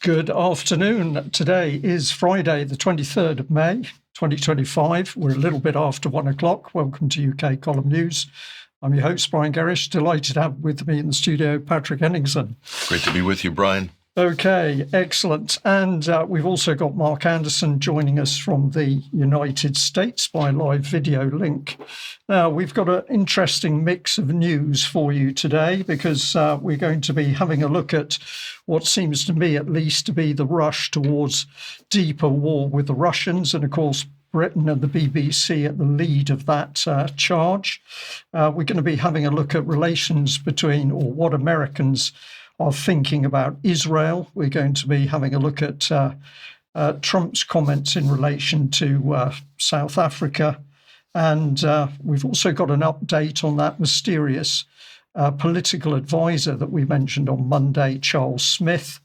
Good afternoon. Today is Friday, the 23rd of May, 2025. We're a little bit after 1 o'clock. Welcome to UK Column News. I'm your host, Brian Gerrish. Delighted to have with me in the studio Patrick Henningsen. Great to be with you, Brian. Okay, excellent. And we've also got Mark Anderson joining us from the United States by live video link. Now, we've got an interesting mix of news for you today because we're going to be having a look at what seems to me at least to be the rush towards deeper war with the Russians. And of course, Britain and the BBC at the lead of that charge. We're going to be having a look at relations between, or what Americans are thinking about Israel. We're going to be having a look at Trump's comments in relation to South Africa. And we've also got an update on that mysterious political advisor that we mentioned on Monday, Charles Smith.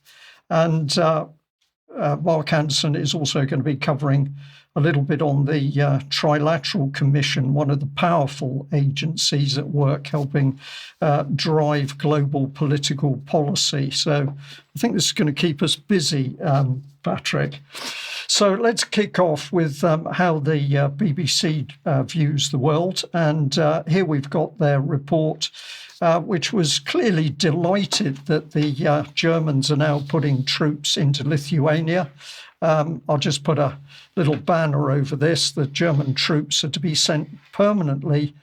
And Mark Henningsen is also going to be covering a little bit on the Trilateral Commission, one of the powerful agencies at work helping drive global political policy. So I think this is going to keep us busy, Patrick. So let's kick off with how the BBC views the world. And here we've got their report, which was clearly delighted that the Germans are now putting troops into Lithuania. I'll just put a little banner over this. The German troops are to be sent permanently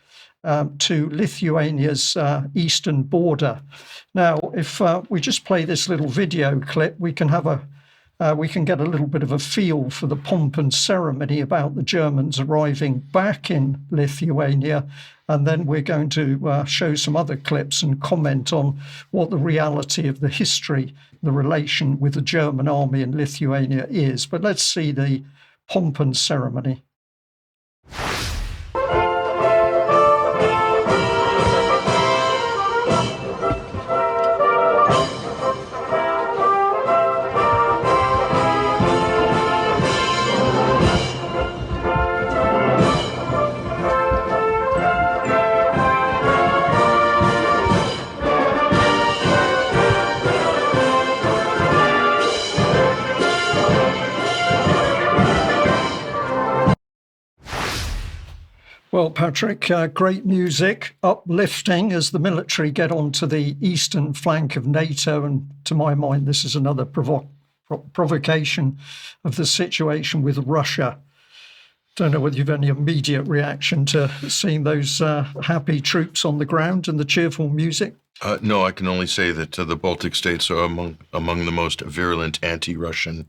to Lithuania's eastern border. Now, if we just play this little video clip, we can have we can get a little bit of a feel for the pomp and ceremony about the Germans arriving back in Lithuania. And then we're going to show some other clips and comment on what the reality of the history, the relation with the German army in Lithuania is. But let's see the pomp and ceremony. Well, Patrick, great music, uplifting as the military get onto the eastern flank of NATO. And to my mind, this is another provocation of the situation with Russia. Don't know whether you've any immediate reaction to seeing those happy troops on the ground and the cheerful music. No, I can only say that the Baltic states are among the most virulent anti-Russian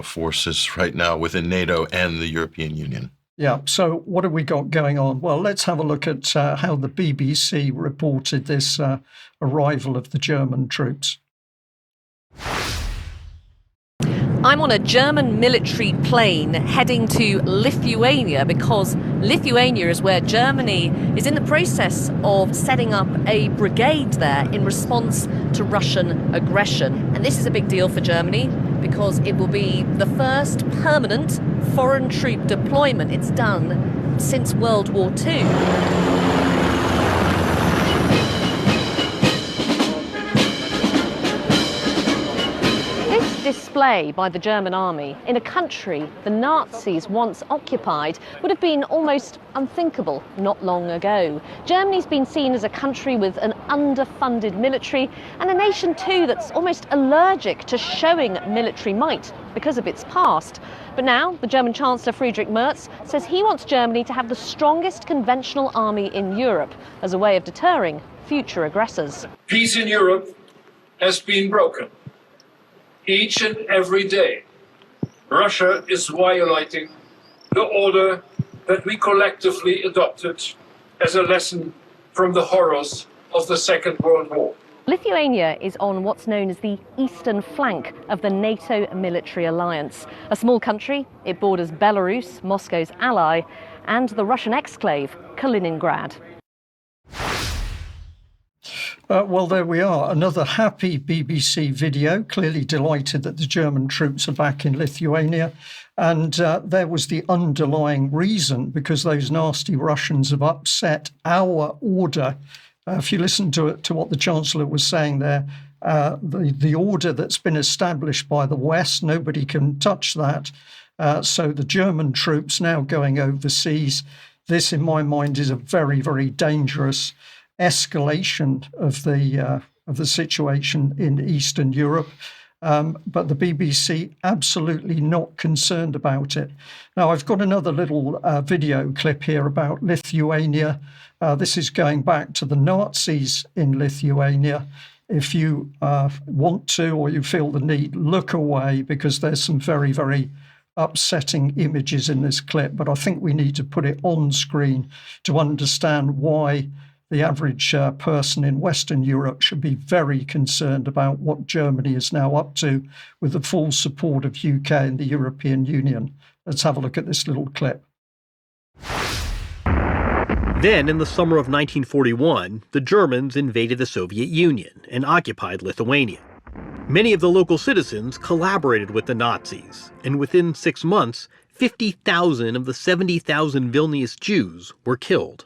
forces right now within NATO and the European Union. Yeah, so what have we got going on? Well, let's have a look at how the BBC reported this arrival of the German troops. I'm on a German military plane heading to Lithuania because Lithuania is where Germany is in the process of setting up a brigade there in response to Russian aggression. And this is a big deal for Germany because it will be the first permanent foreign troop deployment it's done since World War II. Display by the German army in a country the Nazis once occupied would have been almost unthinkable not long ago. Germany's been seen as a country with an underfunded military and a nation too that's almost allergic to showing military might because of its past. But now the German Chancellor Friedrich Merz says he wants Germany to have the strongest conventional army in Europe as a way of deterring future aggressors. Peace in Europe has been broken. Each and every day, Russia is violating the order that we collectively adopted as a lesson from the horrors of the Second World War. Lithuania is on what's known as the eastern flank of the NATO military alliance. A small country, it borders Belarus, Moscow's ally, and the Russian exclave, Kaliningrad. Well, there we are. Another happy BBC video, clearly delighted that the German troops are back in Lithuania. And there was the underlying reason, because those nasty Russians have upset our order. If you listen to what the Chancellor was saying there, the order that's been established by the West. Nobody can touch that. So the German troops now going overseas. This, in my mind, is a very, very dangerous escalation of the situation in Eastern Europe. But the BBC absolutely not concerned about it. Now, I've got another little video clip here about Lithuania. This is going back to the Nazis in Lithuania. If you want to, or you feel the need, look away, because there's some very, very upsetting images in this clip. But I think we need to put it on screen to understand why the average person in Western Europe should be very concerned about what Germany is now up to with the full support of UK and the European Union. Let's have a look at this little clip. Then, in the summer of 1941, the Germans invaded the Soviet Union and occupied Lithuania. Many of the local citizens collaborated with the Nazis, and within 6 months, 50,000 of the 70,000 Vilnius Jews were killed.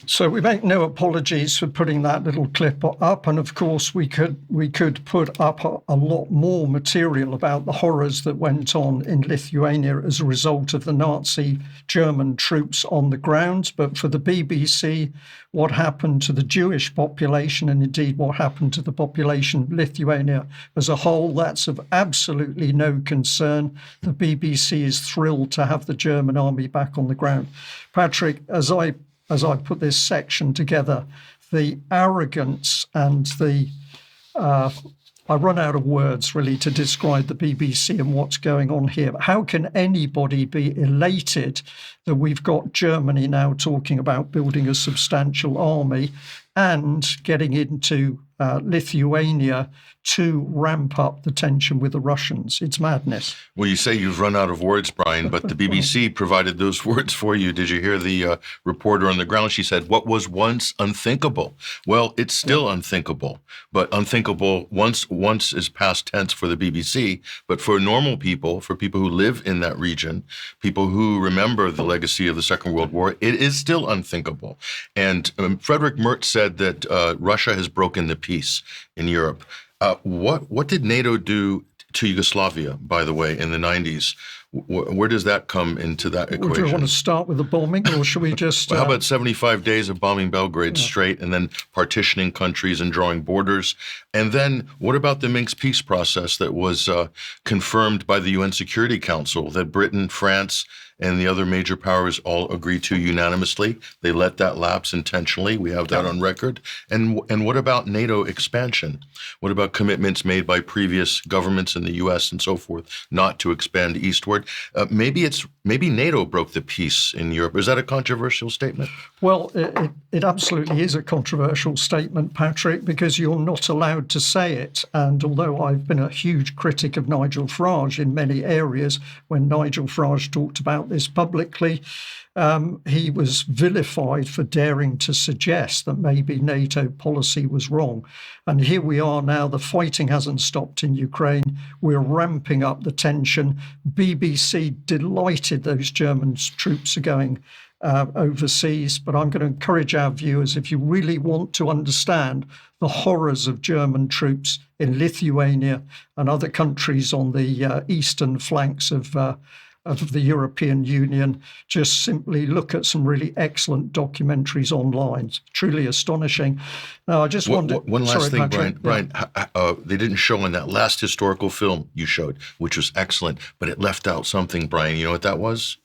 So we make no apologies for putting that little clip up, and of course we could put up a lot more material about the horrors that went on in Lithuania as a result of the Nazi German troops on the ground. But for the BBC, what happened to the Jewish population, and indeed what happened to the population of Lithuania as a whole, that's of absolutely no concern. The BBC is thrilled to have the German army back on the ground. Patrick, as I put this section together, the arrogance and I run out of words really to describe the BBC and what's going on here. How can anybody be elated that we've got Germany now talking about building a substantial army and getting into Lithuania to ramp up the tension with the Russians? It's madness. Well, you say you've run out of words, Brian, but the BBC provided those words for you. Did you hear the reporter on the ground? She said, what was once unthinkable? Well, it's still unthinkable, but unthinkable once is past tense for the BBC. But for normal people, for people who live in that region, people who remember the legacy of the Second World War, it is still unthinkable. And Frederick Merz said that Russia has broken the peace in Europe. What did NATO do to Yugoslavia, by the way, in the 90s? Where does that come into that equation? Do you want to start with the bombing, or should we just... Well, how about 75 days of bombing Belgrade straight, and then partitioning countries and drawing borders? And then what about the Minsk peace process that was confirmed by the UN Security Council that Britain, France, and the other major powers all agreed to unanimously? They let that lapse intentionally. We have that on record. And what about NATO expansion? What about commitments made by previous governments in the U.S. and so forth not to expand eastward? Maybe NATO broke the peace in Europe. Is that a controversial statement? Well, it absolutely is a controversial statement, Patrick, because you're not allowed to say it. And although I've been a huge critic of Nigel Farage in many areas, when Nigel Farage talked about this publicly, he was vilified for daring to suggest that maybe NATO policy was wrong. And here we are now, the fighting hasn't stopped in Ukraine. We're ramping up the tension. BBC delighted those German troops are going overseas. But I'm going to encourage our viewers, if you really want to understand the horrors of German troops in Lithuania and other countries on the eastern flanks of the European Union, just simply look at some really excellent documentaries online. It's truly astonishing. Now, I just wanted... One last thing, Patrick. Brian. They didn't show in that last historical film you showed, which was excellent, but it left out something, Brian. You know what that was?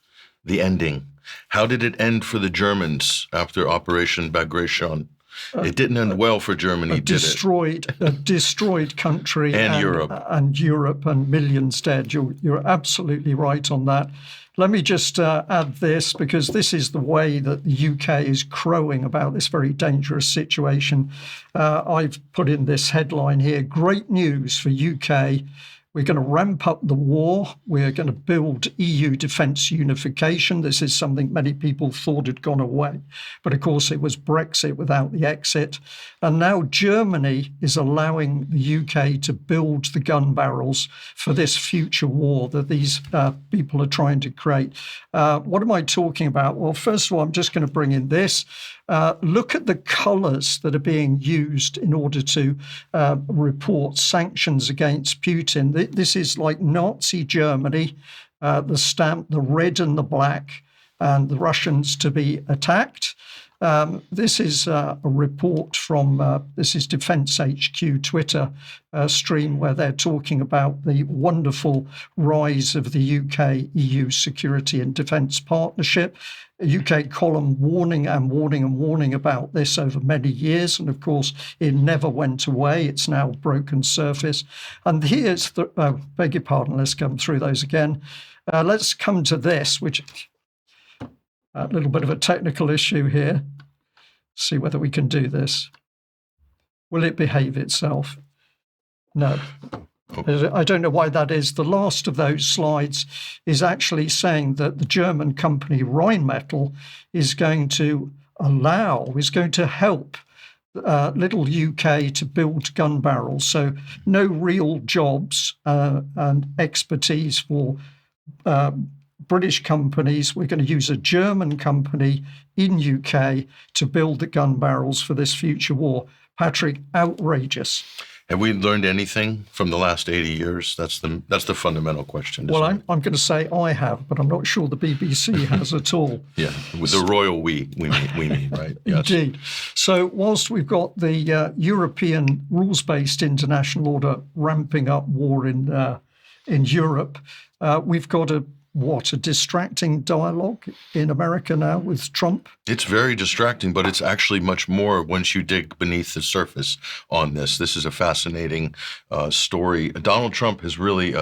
The ending. How did it end for the Germans after Operation Bagration? It didn't end well for Germany, did it? A destroyed country and Europe. And Europe, and millions dead. You're absolutely right on that. Let me just add this, because this is the way that the UK is crowing about this very dangerous situation. I've put in this headline here: great news for UK. We're going to ramp up the war. We're going to build EU defence unification. This is something many people thought had gone away. But of course, it was Brexit without the exit. And now Germany is allowing the UK to build the gun barrels for this future war that these people are trying to create. What am I talking about? Well, first of all, I'm just going to bring in this. Look at the colours that are being used in order to report sanctions against Putin. This is like Nazi Germany, the stamp, the red and the black, and the Russians to be attacked. This is a report from, this is Defence HQ Twitter stream, where they're talking about the wonderful rise of the UK-EU security and defence partnership. A UK column warning and warning and warning about this over many years. And of course, it never went away. It's now broken surface. And here's the, beg your pardon, let's come through those again. Let's come to this, which a little bit of a technical issue here. See whether we can do this. Will it behave itself? No. I don't know why that is. The last of those slides is actually saying that the German company Rheinmetall is going to help little UK to build gun barrels. So no real jobs and expertise for British companies. We're going to use a German company in UK to build the gun barrels for this future war. Patrick, outrageous. Have we learned anything from the last 80 years? That's the fundamental question. Well, I'm going to say I have, but I'm not sure the BBC has at all. Yeah, with the royal we mean, right? Yes. Indeed. So whilst we've got the European rules-based international order ramping up war in Europe, we've got a distracting dialogue in America now with Trump? It's very distracting, but it's actually much more once you dig beneath the surface on this. This is a fascinating story. Donald Trump has really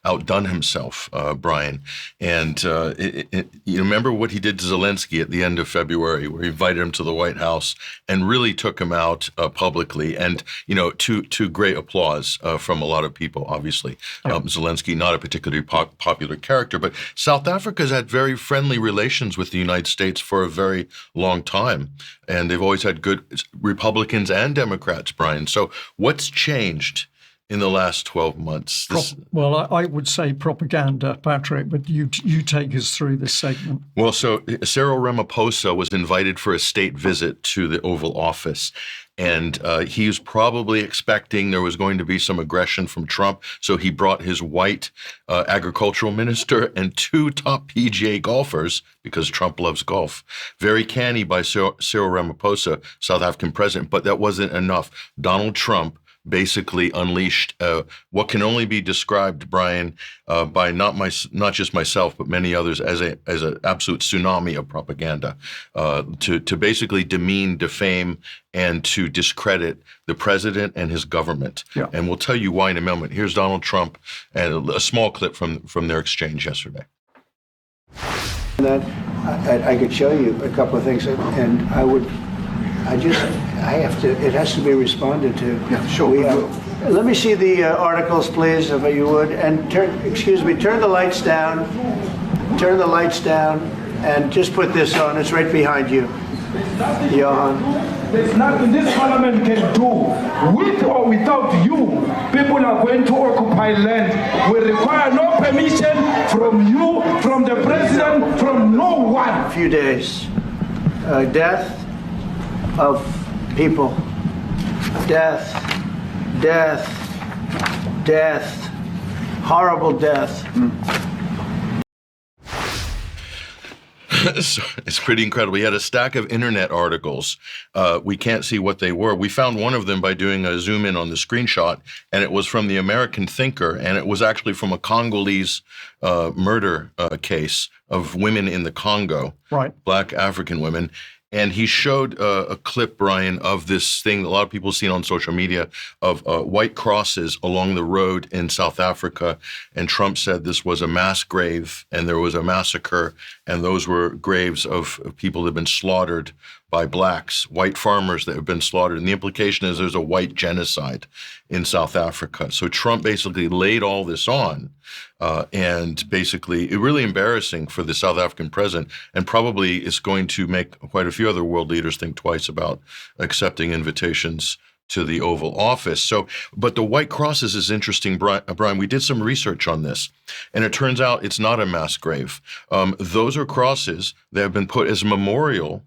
outdone himself, Brian. And you remember what he did to Zelensky at the end of February, where he invited him to the White House and really took him out publicly. And, to great applause from a lot of people, obviously. Zelensky, not a particularly popular character, but South Africa has had very friendly relations with the United States for a very long time, and they've always had good Republicans and Democrats, Brian. So what's changed in the last 12 months? Well, I would say propaganda, Patrick, but you take us through this segment. Well, so Cyril Ramaphosa was invited for a state visit to the Oval Office. And he was probably expecting there was going to be some aggression from Trump. So he brought his white agricultural minister and two top PGA golfers, because Trump loves golf. Very canny by Cyril Ramaphosa, South African president. But that wasn't enough. Donald Trump basically unleashed what can only be described, Brian, by not just myself, but many others as an absolute tsunami of propaganda to basically demean, defame, and to discredit the president and his government. Yeah. And we'll tell you why in a moment. Here's Donald Trump and a small clip from their exchange yesterday. That I could show you a couple of things, and it has to be responded to. Yeah, sure. Let me see the articles, please, if you would. And turn the lights down. Turn the lights down, and just put this on. It's right behind you, Johan. There's nothing this parliament can do. With or without you, people are going to occupy land. We require no permission from you, from the president, from no one. A few days. Death of people. Death. Horrible death. So it's pretty incredible. He had a stack of internet articles. We can't see what they were. We found one of them by doing a zoom in on the screenshot, and it was from the American Thinker, and it was actually from a Congolese murder case of women in the Congo, right? Black African women. And he showed a clip, Brian, of this thing that a lot of people have seen on social media of white crosses along the road in South Africa. And Trump said this was a mass grave and there was a massacre. And those were graves of people that have been slaughtered by blacks, white farmers that have been slaughtered. And the implication is there's a white genocide in South Africa. So Trump basically laid all this on, and basically it really embarrassing for the South African president, and probably is going to make quite a few other world leaders think twice about accepting invitations to the Oval Office. So, but the white crosses is interesting, Brian. We did some research on this, and it turns out it's not a mass grave. Those are crosses that have been put as a memorial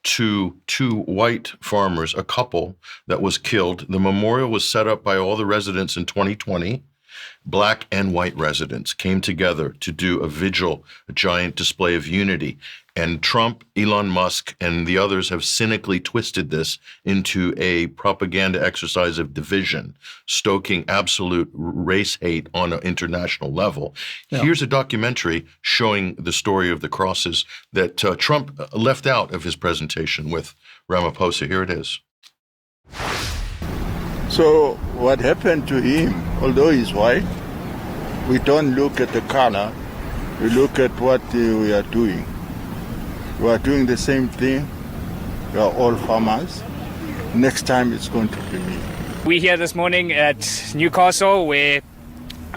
to two white farmers, a couple that was killed. The memorial was set up by all the residents in 2020. Black and white residents came together to do a vigil, a giant display of unity. And Trump, Elon Musk, and the others have cynically twisted this into a propaganda exercise of division, stoking absolute race hate on an international level. Yeah. Here's a documentary showing the story of the crosses that Trump left out of his presentation with Ramaphosa. Here it is. So what happened to him, although he's white, we don't look at the color, we look at what we are doing. We are doing the same thing. We are all farmers. Next time it's going to be me. We're here this morning at Newcastle where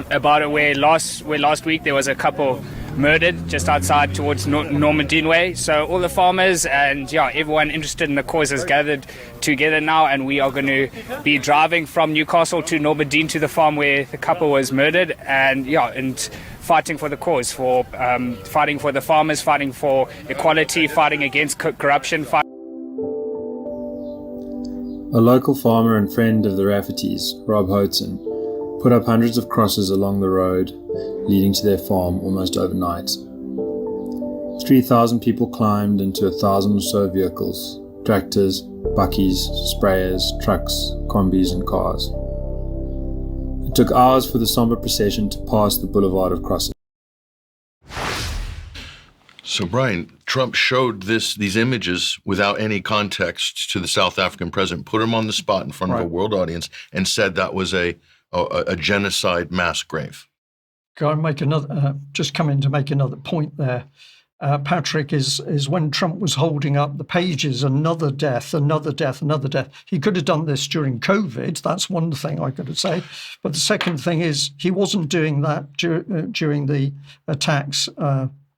last week there was a couple murdered just outside towards Normandein Way. So all the farmers and everyone interested in the cause has gathered together now, and we are going to be driving from Newcastle to Normandein to the farm where the couple was murdered, and fighting for the cause, for fighting for the farmers, fighting for equality, fighting against corruption. A local farmer and friend of the Raffertys, Rob Houghton, put up hundreds of crosses along the road leading to their farm almost overnight. 3,000 people climbed into 1,000 or so vehicles, tractors, buckies, sprayers, trucks, combis and cars. It took hours for the somber procession to pass the boulevard of crosses. So, Brian, Trump showed these images without any context to the South African president, put him on the spot in front of a world audience, and said that was a genocide mass grave. Can I make just come in to make another point there? Patrick, is when Trump was holding up the pages, another death, another death, another death. He could have done this during COVID. That's one thing I could say. But the second thing is he wasn't doing that during the attacks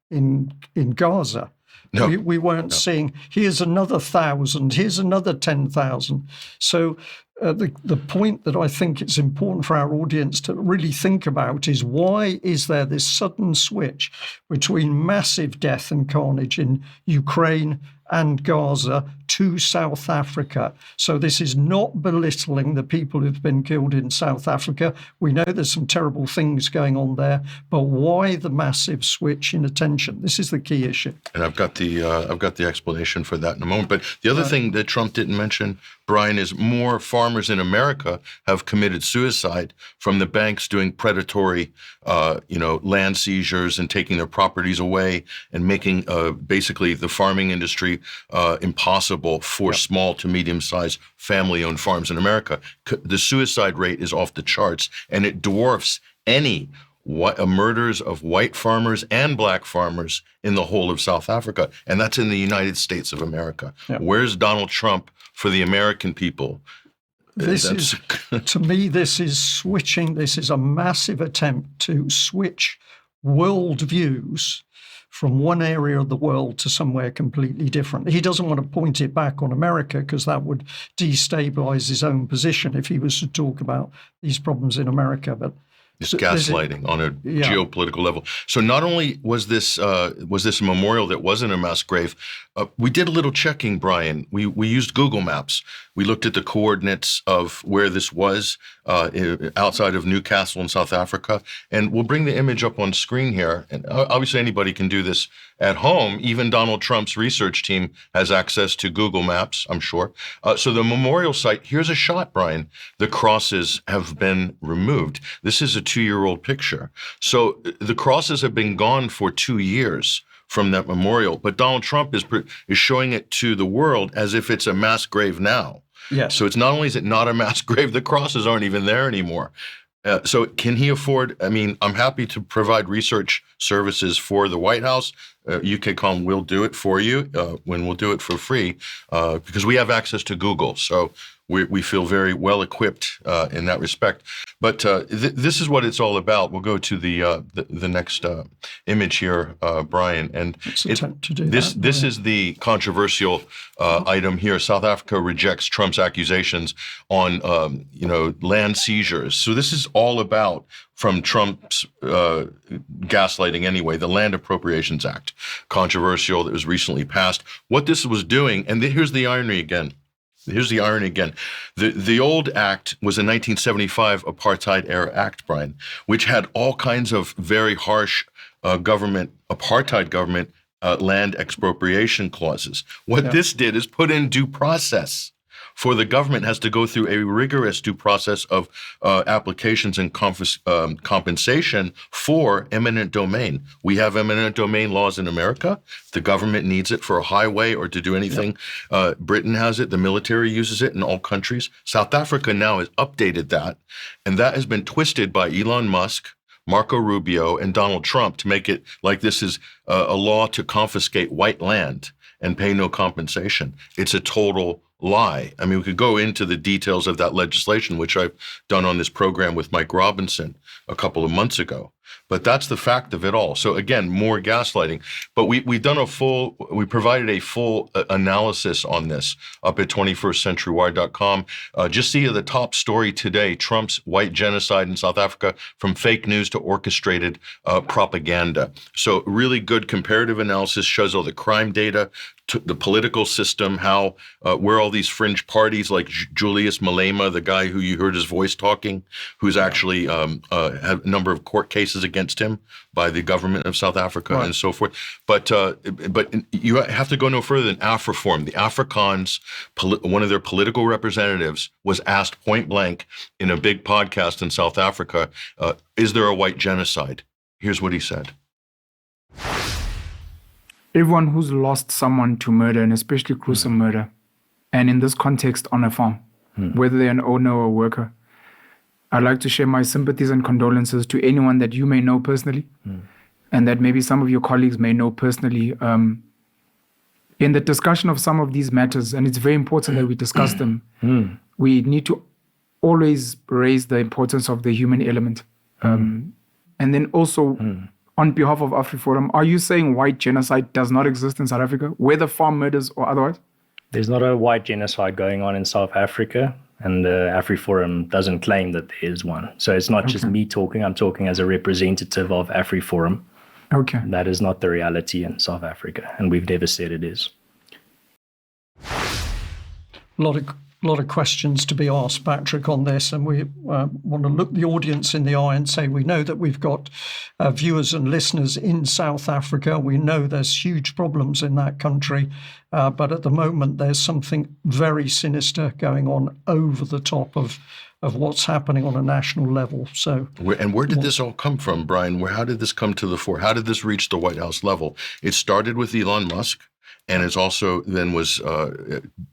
in Gaza. No, we weren't seeing, here's another 1,000, here's another 10,000. So the point that I think it's important for our audience to really think about is, why is there this sudden switch between massive death and carnage in Ukraine and Gaza to South Africa? So this is not belittling the people who've been killed in South Africa. We know there's some terrible things going on there, but why the massive switch in attention? This is the key issue. And I've got the explanation for that in a moment. But the other thing that Trump didn't mention, Brian, is more farmers in America have committed suicide from the banks doing predatory, land seizures and taking their properties away and making basically the farming industry impossible for small to medium-sized family-owned farms in America. The suicide rate is off the charts, and it dwarfs any murders of white farmers and black farmers in the whole of South Africa, and that's in the United States of America. Yeah. Where's Donald Trump for the American people? To me, this is switching. This is a massive attempt to switch worldviews from one area of the world to somewhere completely different. He doesn't want to point it back on America because that would destabilize his own position if he was to talk about these problems in America. But it's gaslighting on a geopolitical level. So not only was this a memorial that wasn't a mass grave, we did a little checking, Brian. We used Google Maps. We looked at the coordinates of where this was outside of Newcastle in South Africa. And we'll bring the image up on screen here. And obviously anybody can do this at home. Even Donald Trump's research team has access to Google Maps, I'm sure. So the memorial site, here's a shot, Brian. The crosses have been removed. This is a 2-year-old picture. So the crosses have been gone for 2 years from that memorial. But Donald Trump is showing it to the world as if it's a mass grave now. Yes. So it's not only is it not a mass grave, the crosses aren't even there anymore. So can he afford, I'm happy to provide research services for the White House. UK.com will do it for you when we'll do it for free because we have access to Google. So we feel very well equipped in that respect. But this is what it's all about. We'll go to the next image here, Brian. And Let's attempt to do this that. this is the controversial item here. South Africa rejects Trump's accusations on land seizures. So this is all about, from Trump's gaslighting anyway, the Land Appropriations Act, controversial, that was recently passed. What this was doing, and here's the irony again. The old act was a 1975 apartheid-era act, Brian, which had all kinds of very harsh apartheid government land expropriation clauses. What this did is put in due process. For the government has to go through a rigorous due process of applications and compensation for eminent domain. We have eminent domain laws in America. The government needs it for a highway or to do anything. Britain has it. The military uses it in all countries. South Africa now has updated that, and that has been twisted by Elon Musk, Marco Rubio, and Donald Trump to make it like this is a law to confiscate white land and pay no compensation. It's a total lie. I mean, we could go into the details of that legislation, which I've done on this program with Mike Robinson a couple of months ago. But that's the fact of it all. So again, more gaslighting. But we provided a full analysis on this up at 21stcenturywire.com. Just see the top story today: Trump's white genocide in South Africa, from fake news to orchestrated propaganda. So really good comparative analysis, shows all the crime data, the political system, how where all these fringe parties like Julius Malema, the guy who you heard his voice talking, who's actually had a number of court cases against him by the government of South Africa and so forth. But you have to go no further than AfriForum. The Afrikaans, one of their political representatives, was asked point blank in a big podcast in South Africa, is there a white genocide? Here's what he said. Everyone who's lost someone to murder, and especially gruesome murder, and in this context on a farm, whether they're an owner or a worker, I'd like to share my sympathies and condolences to anyone that you may know personally, and that maybe some of your colleagues may know personally. In the discussion of some of these matters, and it's very important that we discuss them, we need to always raise the importance of the human element. And then also, on behalf of AfriForum, are you saying white genocide does not exist in South Africa, whether farm murders or otherwise? There's not a white genocide going on in South Africa, and AfriForum doesn't claim that there is one. So it's not just me talking, I'm talking as a representative of AfriForum. Okay. That is not the reality in South Africa, and we've never said it is. A lot of questions to be asked, Patrick, on this, and we want to look the audience in the eye and say we know that we've got viewers and listeners in South Africa. We know there's huge problems in that country, but at the moment there's something very sinister going on over the top of what's happening on a national level. So, where did this all come from, Brian? How did this come to the fore? How did this reach the White House level? It started with Elon Musk, and it's also then was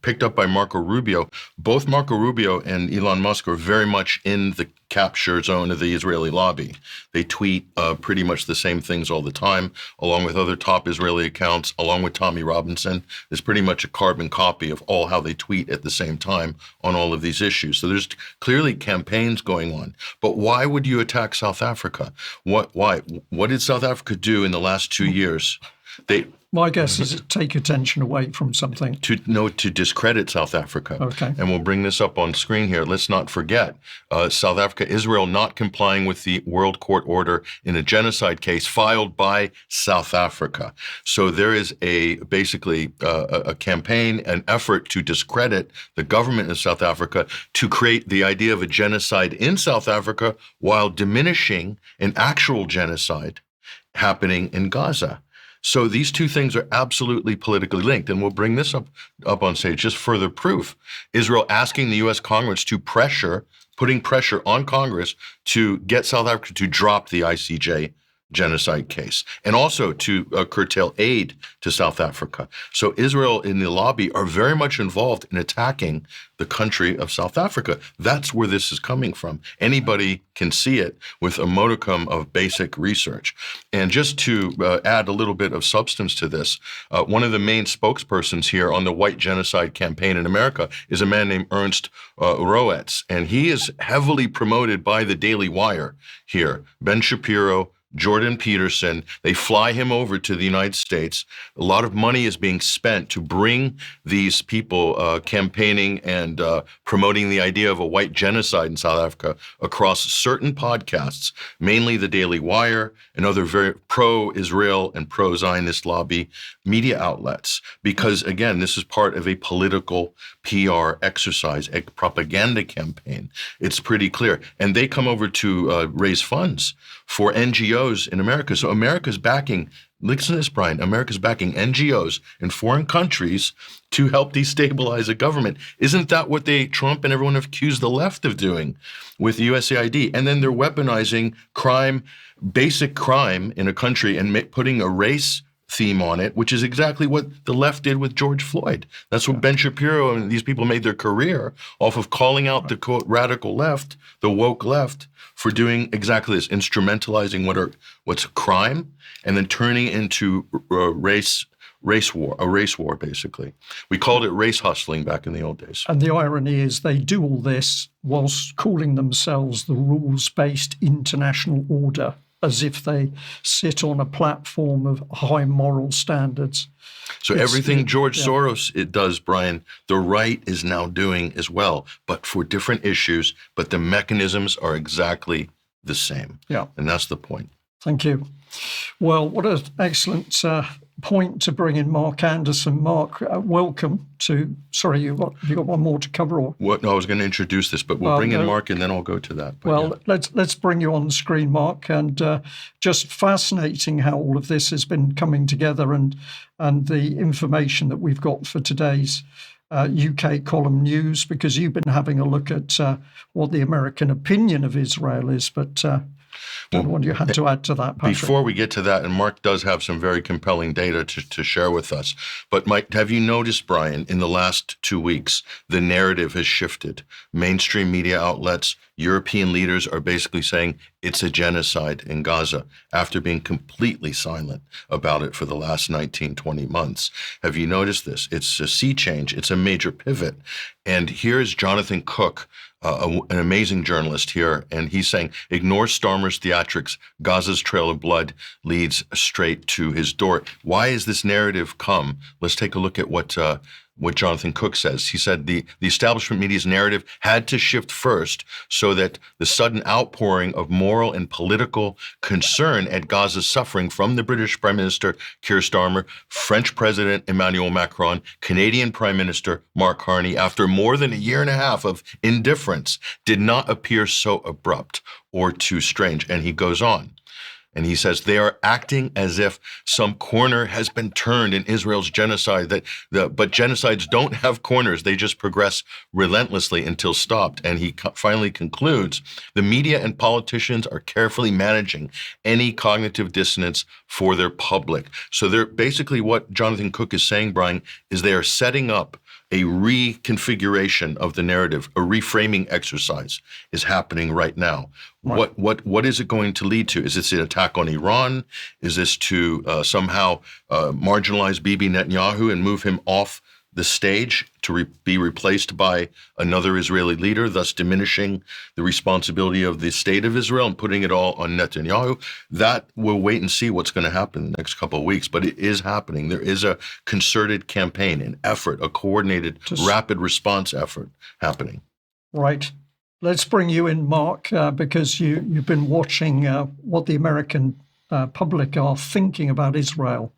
picked up by Marco Rubio. Both Marco Rubio and Elon Musk are very much in the capture zone of the Israeli lobby. They tweet pretty much the same things all the time, along with other top Israeli accounts, along with Tommy Robinson. There's pretty much a carbon copy of all how they tweet at the same time on all of these issues. So there's clearly campaigns going on. But why would you attack South Africa? Why? What did South Africa do in the last 2 years? My guess is to take attention away from something. To discredit South Africa. Okay. And we'll bring this up on screen here. Let's not forget, South Africa, Israel not complying with the World Court order in a genocide case filed by South Africa. So there is basically a campaign, an effort to discredit the government of South Africa, to create the idea of a genocide in South Africa while diminishing an actual genocide happening in Gaza. So these two things are absolutely politically linked, and we'll bring this up on stage, just further proof. Israel asking the U.S. Congress to putting pressure on Congress to get South Africa to drop the ICJ genocide case, and also to curtail aid to South Africa. So Israel in the lobby are very much involved in attacking the country of South Africa. That's where this is coming from. Anybody can see it with a modicum of basic research. And just to add a little bit of substance to this, one of the main spokespersons here on the white genocide campaign in America is a man named Ernst Roetz, and he is heavily promoted by the Daily Wire here. Ben Shapiro, Jordan Peterson, they fly him over to the United States. A lot of money is being spent to bring these people campaigning and promoting the idea of a white genocide in South Africa across certain podcasts, mainly the Daily Wire and other very pro-Israel and pro-Zionist lobby media outlets. Because, again, this is part of a political PR exercise, a propaganda campaign. It's pretty clear. And they come over to raise funds for NGOs in America. So America's backing, listen to this, Brian, America's backing NGOs in foreign countries to help destabilize a government. Isn't that what Trump and everyone have accused the left of doing with USAID? And then they're weaponizing crime, basic crime in a country and putting a race theme on it, which is exactly what the left did with George Floyd. That's what Ben Shapiro and these people made their career off of calling out the quote radical left, the woke left, for doing exactly this, instrumentalizing what's a crime and then turning into a race war, basically. We called it race hustling back in the old days. And the irony is they do all this whilst calling themselves the rules-based international order, as if they sit on a platform of high moral standards. So everything George Soros it does, Brian, the right is now doing as well, but for different issues, but the mechanisms are exactly the same. Yeah. And that's the point. Thank you. Well, what an excellent point to bring in Mark Anderson. Mark, welcome to, sorry, you got one more to cover? Or? No, I was going to introduce this, but we'll bring in Mark and then I'll go to that. But let's bring you on the screen, Mark, and just fascinating how all of this has been coming together and the information that we've got for today's UK column news, because you've been having a look at what the American opinion of Israel is, but what you had to add to that, Patrick. Before we get to that, and Mark does have some very compelling data to share with us, but Mike, have you noticed, Brian, in the last 2 weeks, the narrative has shifted. Mainstream media outlets, European leaders are basically saying it's a genocide in Gaza after being completely silent about it for the last 19, 20 months. Have you noticed this? It's a sea change. It's a major pivot. And here's Jonathan Cook, an amazing journalist here, and he's saying, ignore Starmer's theatrics. Gaza's trail of blood leads straight to his door. Why has this narrative come? Let's take a look at what Jonathan Cook says. He said the establishment media's narrative had to shift first so that the sudden outpouring of moral and political concern at Gaza's suffering from the British Prime Minister Keir Starmer, French President Emmanuel Macron, Canadian Prime Minister Mark Carney, after more than a year and a half of indifference, did not appear so abrupt or too strange. And he goes on. And he says they are acting as if some corner has been turned in Israel's genocide. But genocides don't have corners; they just progress relentlessly until stopped. And he finally concludes: the media and politicians are carefully managing any cognitive dissonance for their public. So they're basically what Jonathan Cook is saying, Brian, is they are setting up a reconfiguration of the narrative, a reframing exercise is happening right now. Right. What is it going to lead to? Is this an attack on Iran? Is this to somehow marginalize Bibi Netanyahu and move him off the stage to be replaced by another Israeli leader, thus diminishing the responsibility of the state of Israel and putting it all on Netanyahu? That we'll wait and see what's going to happen in the next couple of weeks, but it is happening. There is a concerted campaign, an effort, a coordinated, rapid response effort happening. Right. Let's bring you in, Mark, because you've been watching what the American public are thinking about Israel.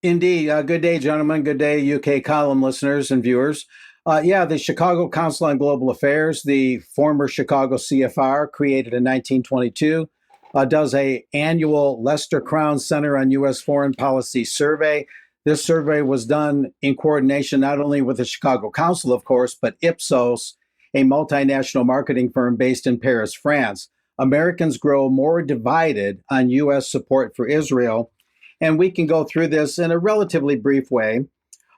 Indeed. Good day, gentlemen. Good day, UK column listeners and viewers. The Chicago Council on Global Affairs, the former Chicago CFR, created in 1922, does an annual Lester Crown Center on U.S. Foreign Policy survey. This survey was done in coordination not only with the Chicago Council, of course, but Ipsos, a multinational marketing firm based in Paris, France. Americans grow more divided on U.S. support for Israel. And we can go through this in a relatively brief way.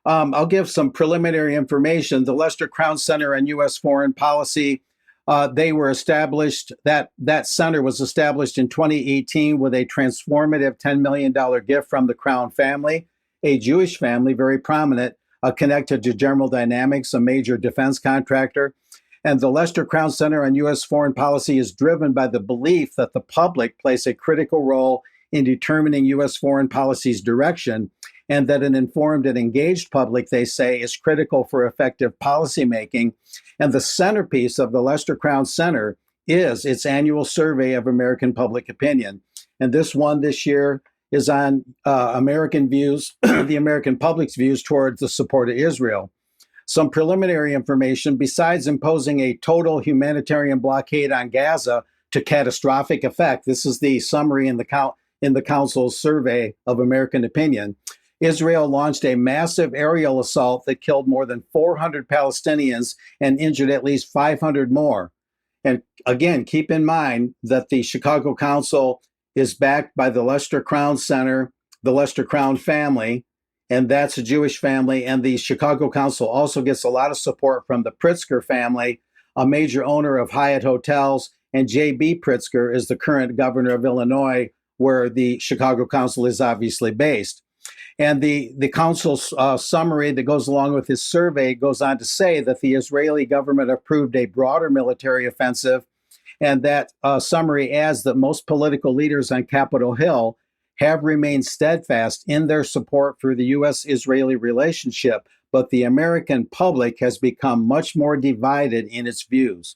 I'll give some preliminary information. The Lester Crown Center on U.S. Foreign Policy, they were established, that center was established in 2018 with a transformative $10 million gift from the Crown family, a Jewish family, very prominent, connected to General Dynamics, a major defense contractor. And the Lester Crown Center on U.S. Foreign Policy is driven by the belief that the public plays a critical role in determining U.S. foreign policy's direction, and that an informed and engaged public, they say, is critical for effective policymaking. And the centerpiece of the Lester Crown Center is its annual survey of American public opinion. And this one this year is on American views, the American public's views towards the support of Israel. Some preliminary information: besides imposing a total humanitarian blockade on Gaza to catastrophic effect, this is the summary in the Council's survey of American opinion, Israel launched a massive aerial assault that killed more than 400 Palestinians and injured at least 500 more. And again, keep in mind that the Chicago Council is backed by the Lester Crown Center, the Lester Crown family, and that's a Jewish family. And the Chicago Council also gets a lot of support from the Pritzker family, a major owner of Hyatt Hotels, and J.B. Pritzker is the current governor of Illinois, where the Chicago Council is obviously based. And the council's summary that goes along with his survey goes on to say that the Israeli government approved a broader military offensive. And that summary adds that most political leaders on Capitol Hill have remained steadfast in their support for the U.S.-Israeli relationship, but the American public has become much more divided in its views.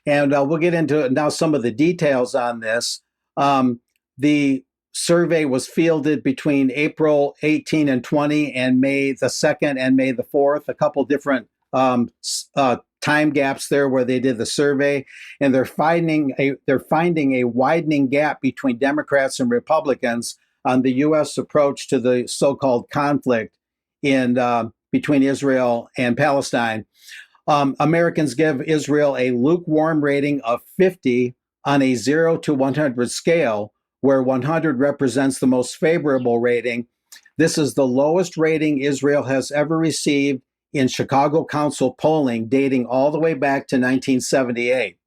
And we'll get into now some of the details on this. The survey was fielded between April 18 and 20 and May the 2nd and May the 4th, a couple different time gaps there where they did the survey, and they're finding a widening gap between Democrats and Republicans on the U.S. approach to the so-called conflict in between Israel and Palestine. Americans give Israel a lukewarm rating of 50 on a 0 to 100 scale, where 100 represents the most favorable rating. This is the lowest rating Israel has ever received in Chicago Council polling dating all the way back to 1978.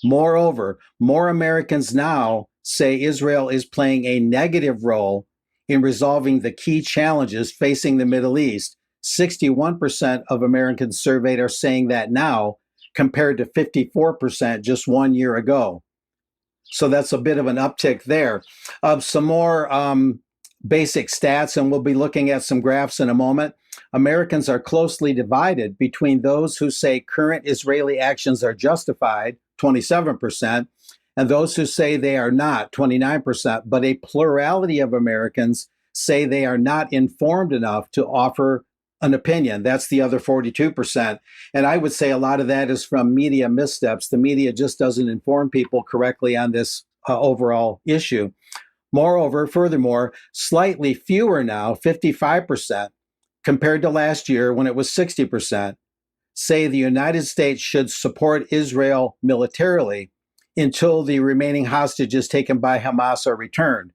Moreover, more Americans now say Israel is playing a negative role in resolving the key challenges facing the Middle East. 61% of Americans surveyed are saying that now, compared to 54% just 1 year ago. So that's a bit of an uptick there. Some more basic stats, and we'll be looking at some graphs in a moment. Americans are closely divided between those who say current Israeli actions are justified, 27%, and those who say they are not, 29%. But a plurality of Americans say they are not informed enough to offer an opinion. That's the other 42%. And I would say a lot of that is from media missteps. The media just doesn't inform people correctly on this overall issue. Furthermore, slightly fewer now, 55%, compared to last year when it was 60%, say the United States should support Israel militarily until the remaining hostages taken by Hamas are returned.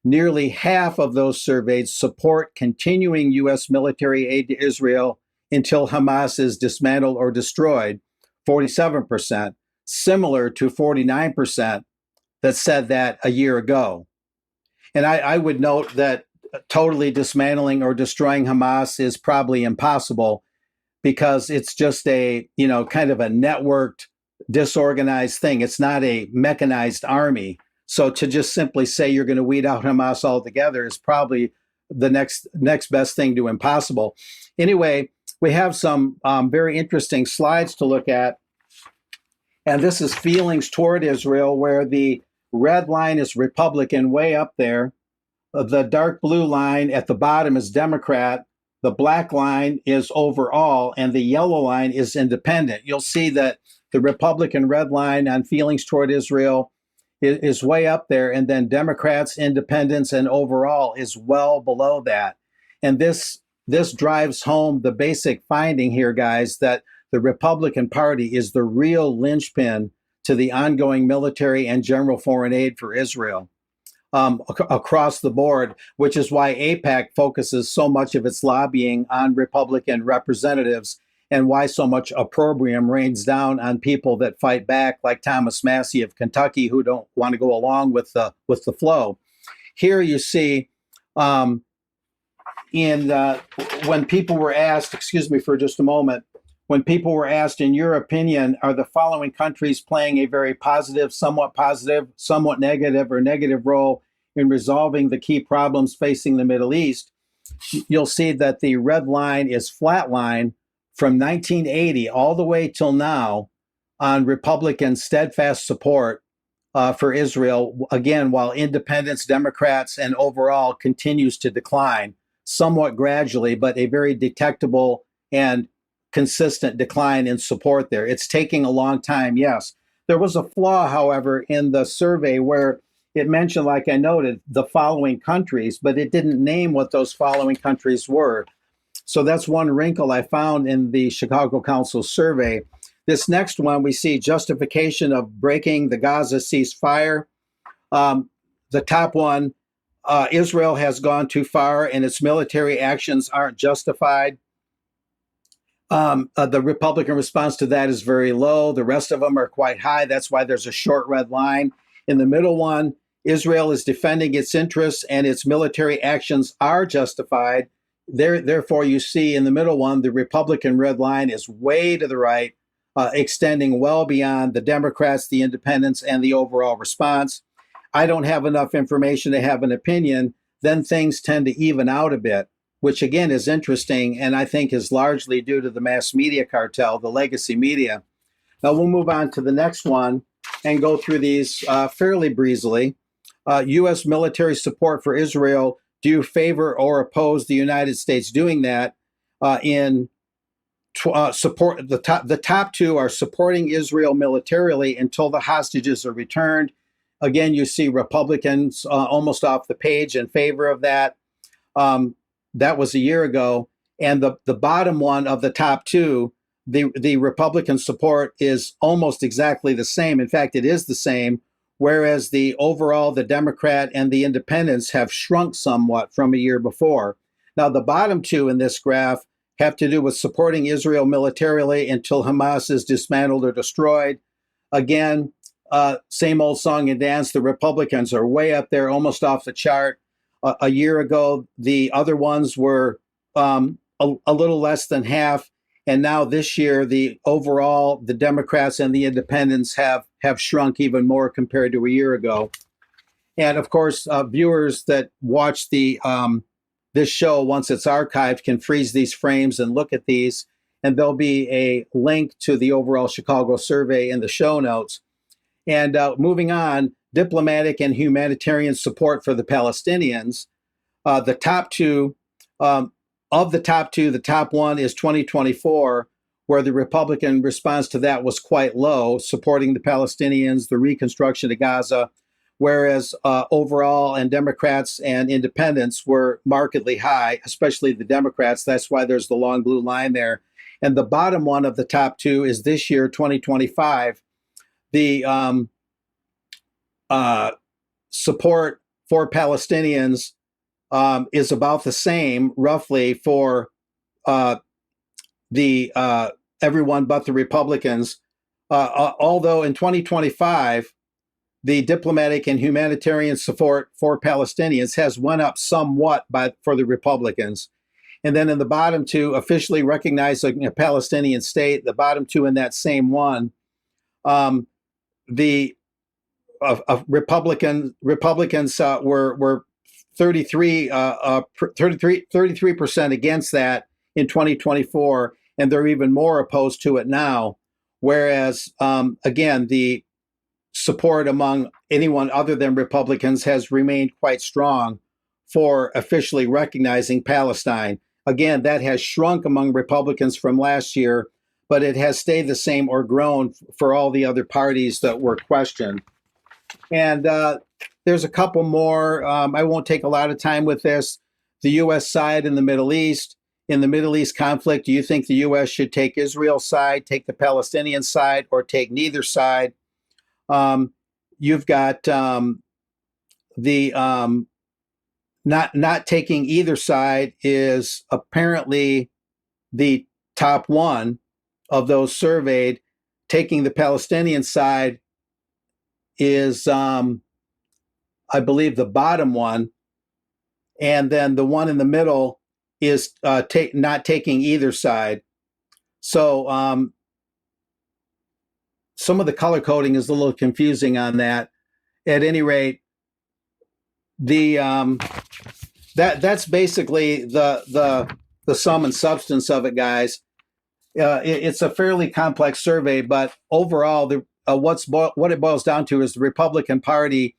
Nearly half of those surveyed support continuing U.S. military aid to Israel until Hamas is dismantled or destroyed, 47%, similar to 49% that said that a year ago. And I would note that totally dismantling or destroying Hamas is probably impossible because it's just a, kind of a networked, disorganized thing. It's not a mechanized army. So to just simply say you're going to weed out Hamas altogether is probably the next best thing to impossible. Anyway, we have some very interesting slides to look at. And this is feelings toward Israel, where the red line is Republican way up there. The dark blue line at the bottom is Democrat. The black line is overall, and the yellow line is independent. You'll see that the Republican red line on feelings toward Israel is way up there, and then Democrats, independents, and overall is well below that. And this drives home the basic finding here, guys, that the Republican Party is the real linchpin to the ongoing military and general foreign aid for Israel across the board, which is why AIPAC focuses so much of its lobbying on Republican representatives and why so much opprobrium rains down on people that fight back, like Thomas Massey of Kentucky, who don't want to go along with the flow. Here you see when people were asked, excuse me for just a moment, when people were asked, in your opinion, are the following countries playing a very positive, somewhat negative, or negative role in resolving the key problems facing the Middle East, you'll see that the red line is flatline from 1980 all the way till now on Republican steadfast support for Israel, again, while independents, Democrats, and overall continues to decline, somewhat gradually, but a very detectable and consistent decline in support there. It's taking a long time, yes. There was a flaw, however, in the survey where it mentioned, like I noted, the following countries, but it didn't name what those following countries were. So that's one wrinkle I found in the Chicago Council survey. This next one, we see justification of breaking the Gaza ceasefire. The top one, Israel has gone too far and its military actions aren't justified. The Republican response to that is very low. The rest of them are quite high. That's why there's a short red line. In the middle one, Israel is defending its interests and its military actions are justified. Therefore, you see in the middle one, the Republican red line is way to the right, extending well beyond the Democrats, the independents, and the overall response. I don't have enough information to have an opinion. Then things tend to even out a bit, which again is interesting, and I think is largely due to the mass media cartel, the legacy media. Now we'll move on to the next one and go through these fairly breezily. U.S. military support for Israel. Do you favor or oppose the United States doing that? Support the top two are supporting Israel militarily until the hostages are returned. Again, you see Republicans almost off the page in favor of that. That was a year ago. And the bottom one of the top two, the Republican support is almost exactly the same. In fact, it is the same, whereas the Democrat and the independents have shrunk somewhat from a year before. Now, the bottom two in this graph have to do with supporting Israel militarily until Hamas is dismantled or destroyed. Again, same old song and dance. The Republicans are way up there, almost off the chart. A year ago, the other ones were a little less than half. And now this year, the Democrats and the independents have shrunk even more compared to a year ago. And of course, viewers that watch this show, once it's archived, can freeze these frames and look at these. And there'll be a link to the overall Chicago survey in the show notes. And moving on, diplomatic and humanitarian support for the Palestinians. The top two, the top one is 2024, where the Republican response to that was quite low, supporting the Palestinians, the reconstruction of Gaza, whereas overall and Democrats and independents were markedly high, especially the Democrats. That's why there's the long blue line there. And the bottom one of the top two is this year, 2025. The support for Palestinians is about the same, roughly, for everyone but the Republicans. Although in 2025, the diplomatic and humanitarian support for Palestinians has went up somewhat for the Republicans. And then in the bottom two, officially recognizing a Palestinian state, the bottom two in that same one, Republicans were 33% against that in 2024, and they're even more opposed to it now. Whereas, again, the support among anyone other than Republicans has remained quite strong for officially recognizing Palestine. Again, that has shrunk among Republicans from last year, but it has stayed the same or grown for all the other parties that were questioned. And there's a couple more. I won't take a lot of time with this. The U.S. side in the Middle East. In the Middle East conflict, do you think the U.S. should take Israel's side, take the Palestinian side, or take neither side? You've got the not taking either side is apparently the top one of those surveyed. Taking the Palestinian side is, I believe, the bottom one. And then the one in the middle is not taking either side. So some of the color coding is a little confusing on that. At any rate, that's basically the sum and substance of it, guys. It's a fairly complex survey, but overall, what it boils down to is the Republican Party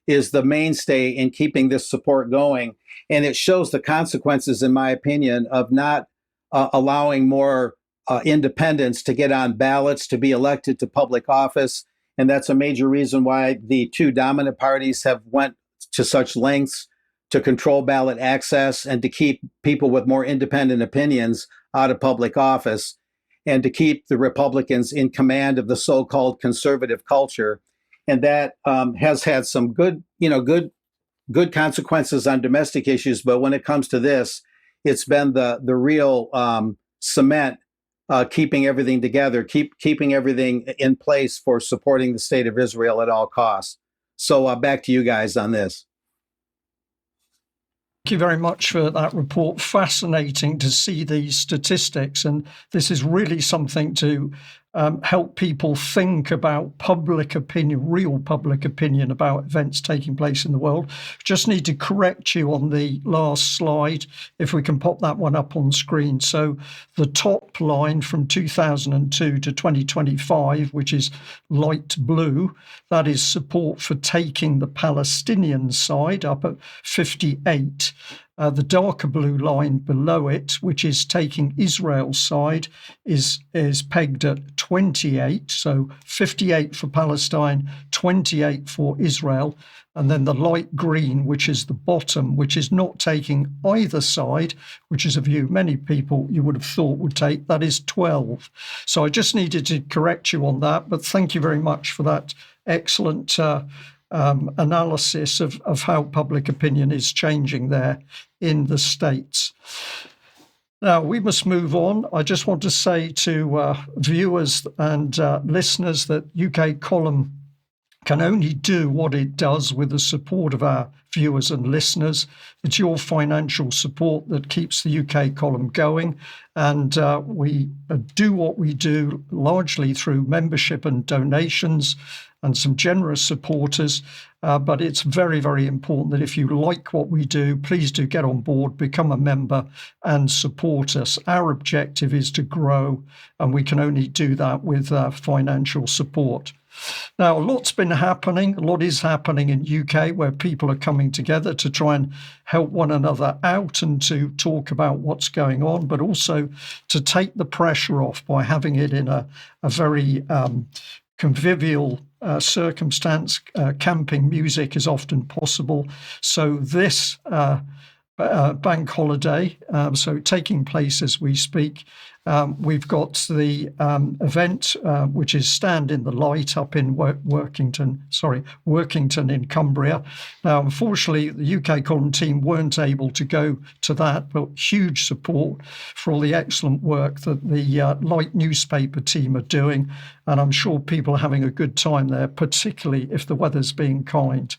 is the mainstay in keeping this support going, and it shows the consequences, in my opinion, of not allowing more independents to get on ballots to be elected to public office, and that's a major reason why the two dominant parties have went to such lengths to control ballot access and to keep people with more independent opinions out of public office, and to keep the Republicans in command of the so-called conservative culture. And that has had some good consequences on domestic issues. But when it comes to this, it's been the real cement keeping everything together, keeping everything in place for supporting the state of Israel at all costs. So back to you guys on this. Thank you very much for that report. Fascinating to see these statistics. And this is really something to help people think about public opinion, real public opinion about events taking place in the world. Just need to correct you on the last slide, if we can pop that one up on screen. So the top line from 2002 to 2025, which is light blue, that is support for taking the Palestinian side up at 58. The darker blue line below it, which is taking Israel's side, is pegged at 28. So 58 for Palestine, 28 for Israel. And then the light green, which is the bottom, which is not taking either side, which is a view many people you would have thought would take, that is 12. So I just needed to correct you on that. But thank you very much for that excellent analysis of how public opinion is changing there in the States. Now, we must move on. I just want to say to viewers and listeners that UK Column can only do what it does with the support of our viewers and listeners. It's your financial support that keeps the UK Column going. And we do what we do largely through membership and donations and some generous supporters. But it's very, very important that if you like what we do, please do get on board, become a member and support us. Our objective is to grow, and we can only do that with financial support. Now, a lot's been happening. A lot is happening in UK where people are coming together to try and help one another out and to talk about what's going on, but also to take the pressure off by having it in a very convivial circumstance. Camping music is often possible. So this bank holiday, so taking place as we speak, we've got the event, which is Stand in the Light up in Workington in Cumbria. Now, unfortunately, the UK Column team weren't able to go to that, but huge support for all the excellent work that the Light newspaper team are doing. And I'm sure people are having a good time there, particularly if the weather's being kind.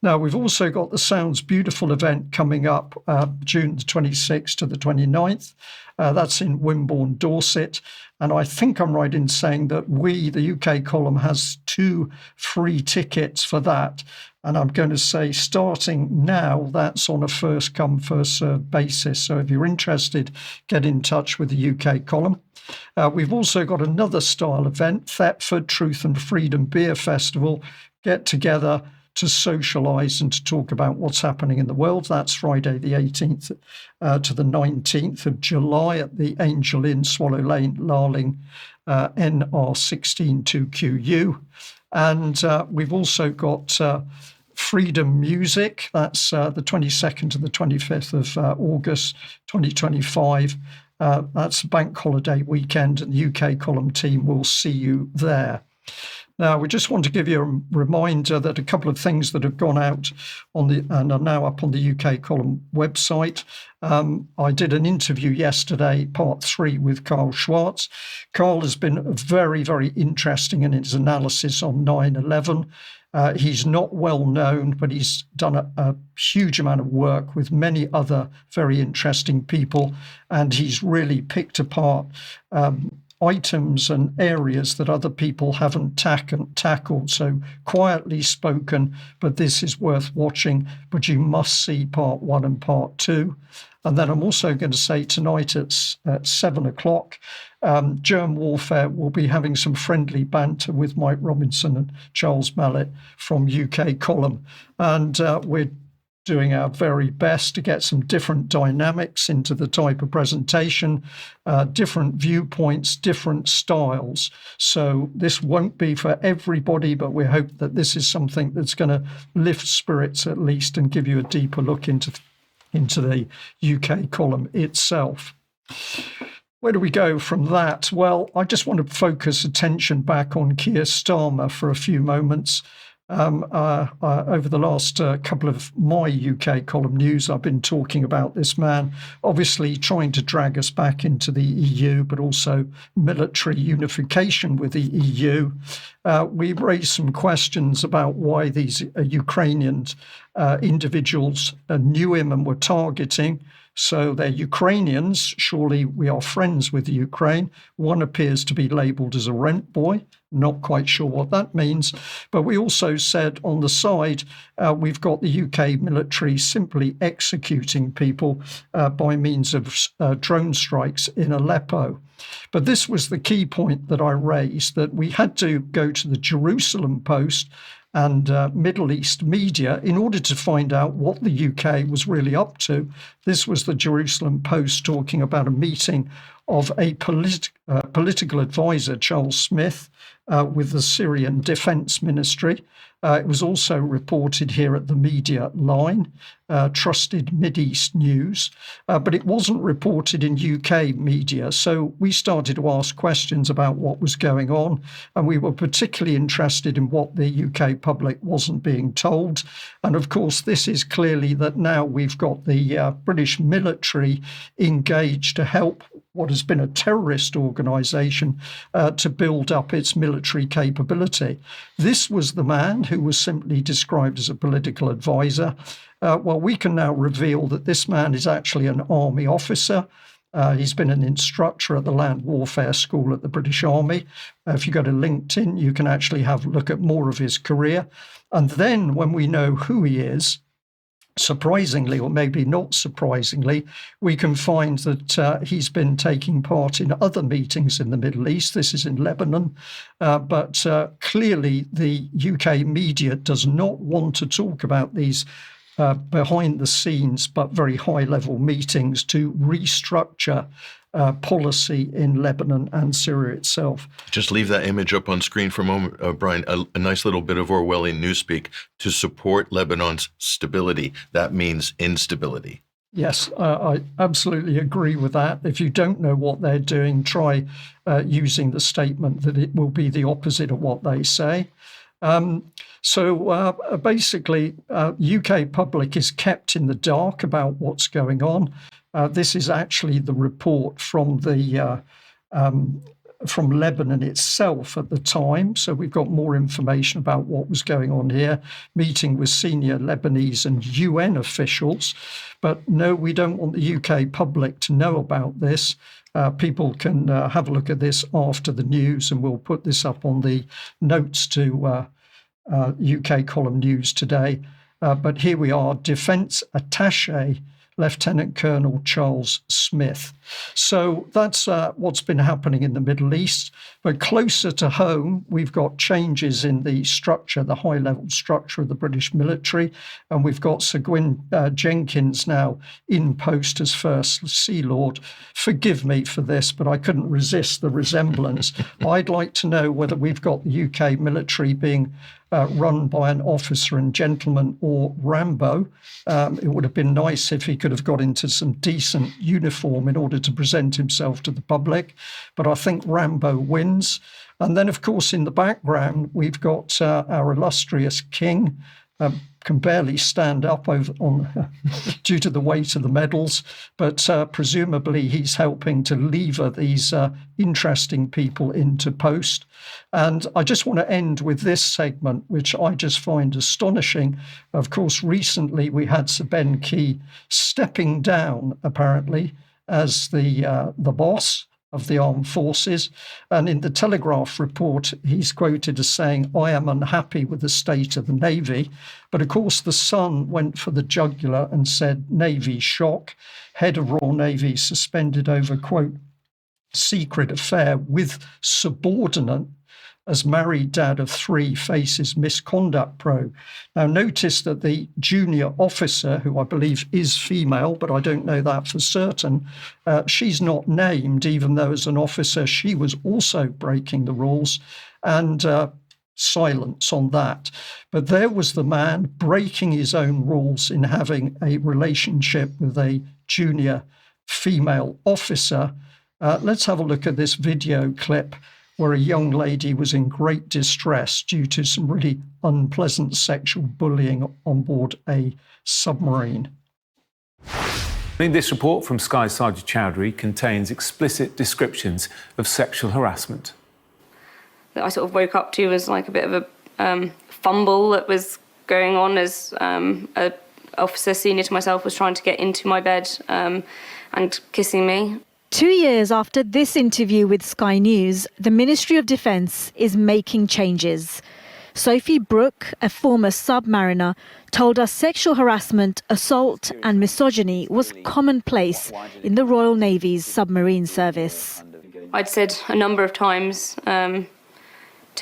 Now, we've also got the Sounds Beautiful event coming up June the 26th to the 29th. That's in Wimborne, Dorset. And I think I'm right in saying that we, the UK Column, has 2 free tickets for that. And I'm going to say starting now, that's on a first come, first served basis. So if you're interested, get in touch with the UK Column. We've also got another style event, Thetford Truth and Freedom Beer Festival. Get together to socialise and to talk about what's happening in the world. That's Friday the 18th to the 19th of July at the Angel Inn, Swallow Lane, Larling, NR16 2QU. And we've also got Freedom Music. That's the 22nd to the 25th of August 2025. That's a bank holiday weekend, and the UK Column team will see you there. Now, we just want to give you a reminder that a couple of things that have gone out and are now up on the UK Column website. I did an interview yesterday, part 3, with Carl Schwartz. Carl has been very, very interesting in his analysis on 9/11. He's not well known, but he's done a huge amount of work with many other very interesting people, and he's really picked apart items and areas that other people haven't tackled. So quietly spoken, but this is worth watching. But you must see part 1 and part 2. And then I'm also going to say tonight at 7 o'clock, Germ Warfare will be having some friendly banter with Mike Robinson and Charles Mallet from UK Column. And we're doing our very best to get some different dynamics into the type of presentation, different viewpoints, different styles. So this won't be for everybody, but we hope that this is something that's going to lift spirits at least and give you a deeper look into the UK Column itself. Where do we go from that? Well, I just want to focus attention back on Keir Starmer for a few moments. Over the last couple of my UK Column news, I've been talking about this man, obviously trying to drag us back into the EU, but also military unification with the EU. We raised some questions about why these Ukrainian individuals knew him and were targeting. So they're Ukrainians. Surely we are friends with Ukraine. One appears to be labelled as a rent boy. Not quite sure what that means. But we also said on the side, we've got the UK military simply executing people by means of drone strikes in Aleppo. But this was the key point that I raised, that we had to go to the Jerusalem Post and Middle East media in order to find out what the UK was really up to. This was the Jerusalem Post talking about a meeting of a political advisor, Charles Smith, with the Syrian Defence Ministry. It was also reported here at the Media Line, trusted Mideast news, but it wasn't reported in UK media. So we started to ask questions about what was going on, and we were particularly interested in what the UK public wasn't being told. And of course, this is clearly that now we've got the British military engaged to help what has been a terrorist organisation to build up its military capability. This was the man who was simply described as a political advisor. Well, we can now reveal that this man is actually an army officer. He's been an instructor at the Land Warfare School at the British Army. If you go to LinkedIn, you can actually have a look at more of his career. And then when we know who he is, surprisingly, or maybe not surprisingly, we can find that he's been taking part in other meetings in the Middle East. This is in Lebanon. But clearly, the UK media does not want to talk about these behind the scenes, but very high level meetings to restructure policy in Lebanon and Syria itself. Just leave that image up on screen for a moment, Brian. A nice little bit of Orwellian newspeak. To support Lebanon's stability. That means instability. Yes, I absolutely agree with that. If you don't know what they're doing, try using the statement that it will be the opposite of what they say. So basically, UK public is kept in the dark about what's going on. This is actually the report from the from Lebanon itself at the time. So we've got more information about what was going on here, meeting with senior Lebanese and UN officials. But no, we don't want the UK public to know about this. People can have a look at this after the news, and we'll put this up on the notes to UK Column News today. But here we are, Defence Attaché Lieutenant Colonel Charles Smith. So that's what's been happening in the Middle East. But closer to home, we've got changes in the structure, the high-level structure of the British military. And we've got Sir Gwyn Jenkins now in post as First Sea Lord. Forgive me for this, but I couldn't resist the resemblance. I'd like to know whether we've got the UK military being run by an officer and gentleman or Rambo. It would have been nice if he could have got into some decent uniform in order to present himself to the public. But I think Rambo wins. And then, of course, in the background, we've got our illustrious king, can barely stand up due to the weight of the medals, but presumably he's helping to lever these interesting people into post. And I just want to end with this segment, which I just find astonishing. Of course, recently we had Sir Ben Key stepping down, apparently, as the boss of the armed forces. And in the Telegraph report, he's quoted as saying, "I am unhappy with the state of the Navy." But of course, the Sun went for the jugular and said, "Navy shock. Head of Royal Navy suspended over, quote, secret affair with subordinate as married dad of 3 faces misconduct probe." Now, notice that the junior officer, who I believe is female, but I don't know that for certain, she's not named, even though as an officer she was also breaking the rules, and silence on that. But there was the man breaking his own rules in having a relationship with a junior female officer. Let's have a look at this video clip where a young lady was in great distress due to some really unpleasant sexual bullying on board a submarine. In this report from Sky's Sajid Chowdhury contains explicit descriptions of sexual harassment. That I sort of woke up to was like a bit of a fumble that was going on as an officer senior to myself was trying to get into my bed and kissing me. 2 years after this interview with Sky News, the Ministry of Defence is making changes. Sophie Brooke, a former submariner, told us sexual harassment, assault and misogyny was commonplace in the Royal Navy's submarine service. I'd said a number of times to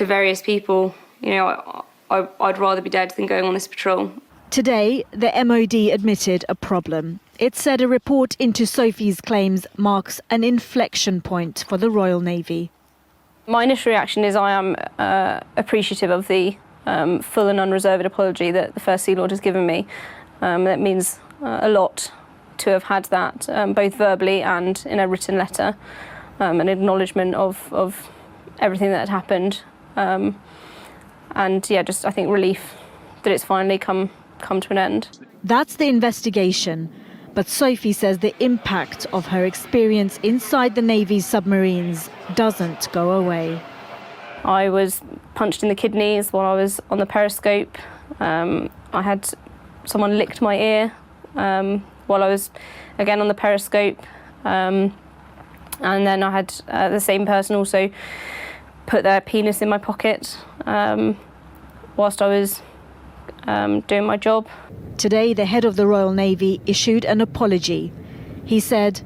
various people, I'd rather be dead than going on this patrol. Today, the MOD admitted a problem. It said a report into Sophie's claims marks an inflection point for the Royal Navy. My initial reaction is I am appreciative of the full and unreserved apology that the First Sea Lord has given me. That means a lot to have had that, both verbally and in a written letter, an acknowledgement of everything that had happened. And yeah, just I think relief that it's finally come to an end. That's the investigation. But Sophie says the impact of her experience inside the Navy's submarines doesn't go away. I was punched in the kidneys while I was on the periscope. I had someone licked my ear while I was again on the periscope. And then I had the same person also put their penis in my pocket whilst I was doing my job. Today, the head of the Royal Navy issued an apology. He said,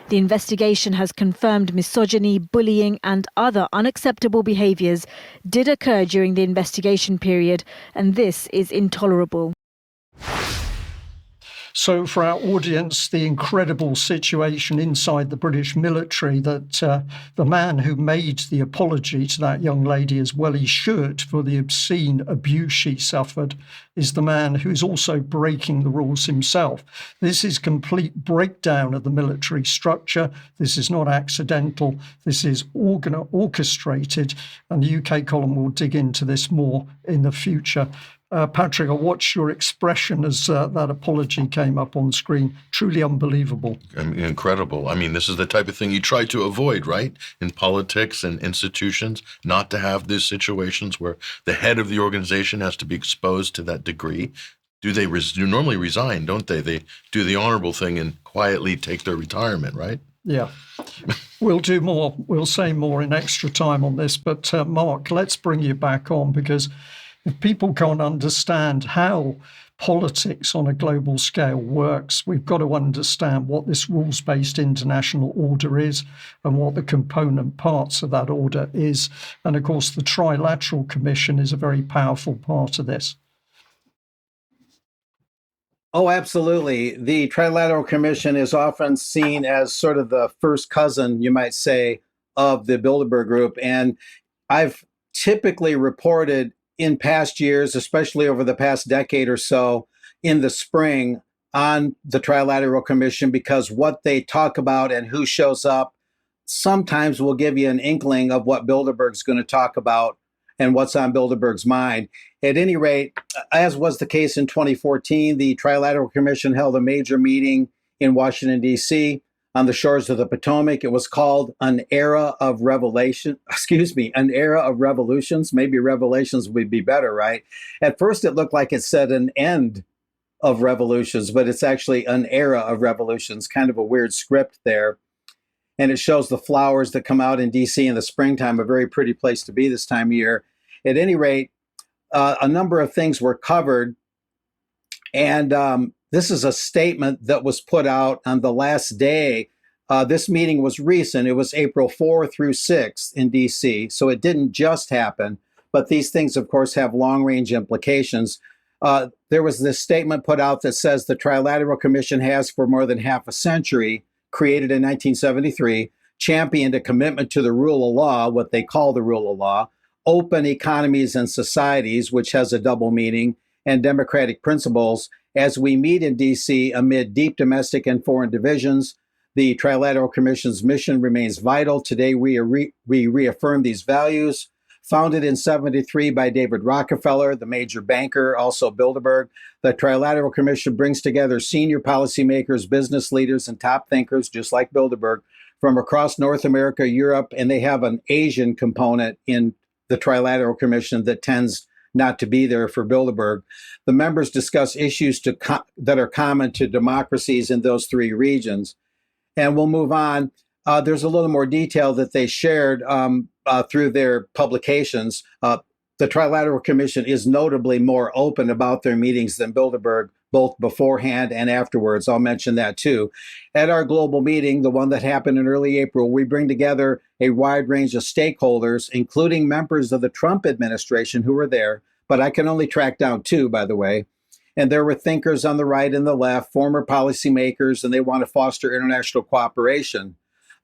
"The investigation has confirmed misogyny, bullying and other unacceptable behaviours did occur during the investigation period, and this is intolerable." So for our audience, the incredible situation inside the British military that the man who made the apology to that young lady, as well he should, for the obscene abuse she suffered, is the man who's also breaking the rules himself. This is complete breakdown of the military structure. This is not accidental. This is orchestrated. And the UK column will dig into this more in the future. Patrick, I watched your expression as that apology came up on screen. Truly unbelievable. Incredible. I mean, this is the type of thing you try to avoid, right? In politics and institutions, not to have these situations where the head of the organization has to be exposed to that degree. Do normally resign, don't they? They do the honorable thing and quietly take their retirement, right? Yeah. We'll do more. We'll say more in extra time on this. But Mark, let's bring you back on, because if people can't understand how politics on a global scale works, we've got to understand what this rules-based international order is and what the component parts of that order is. And of course, the Trilateral Commission is a very powerful part of this. Oh, absolutely. The Trilateral Commission is often seen as sort of the first cousin, you might say, of the Bilderberg Group. And I've typically reported in past years, especially over the past decade or so, in the spring on the Trilateral Commission, because what they talk about and who shows up sometimes will give you an inkling of what Bilderberg's going to talk about and what's on Bilderberg's mind. At any rate, as was the case in 2014, the Trilateral Commission held a major meeting in Washington, D.C. on the shores of the Potomac. It was called an era of revolutions. Maybe revelations would be better, right? At first, it looked like it said an end of revolutions, but it's actually an era of revolutions, kind of a weird script there. And it shows the flowers that come out in DC in the springtime, a very pretty place to be this time of year. At any rate, a number of things were covered. And this is a statement that was put out on the last day. This meeting was recent. It was April 4 through 6 in DC. So it didn't just happen. But these things, of course, have long-range implications. There was this statement put out that says the Trilateral Commission has, for more than half a century, created in 1973, championed a commitment to the rule of law, what they call the rule of law, open economies and societies, which has a double meaning, and democratic principles. As we meet in D.C. amid deep domestic and foreign divisions, the Trilateral Commission's mission remains vital. Today, we reaffirm these values. Founded in 73 by David Rockefeller, the major banker, also Bilderberg, the Trilateral Commission brings together senior policymakers, business leaders, and top thinkers, just like Bilderberg, from across North America, Europe, and they have an Asian component in the Trilateral Commission that tends not to be there for Bilderberg. The members discuss issues that are common to democracies in those three regions. And we'll move on. There's a little more detail that they shared through their publications. The Trilateral Commission is notably more open about their meetings than Bilderberg, both beforehand and afterwards. I'll mention that too. At our global meeting, the one that happened in early April, we bring together a wide range of stakeholders, including members of the Trump administration who were there, but I can only track down two, by the way. And there were thinkers on the right and the left, former policymakers, and they want to foster international cooperation.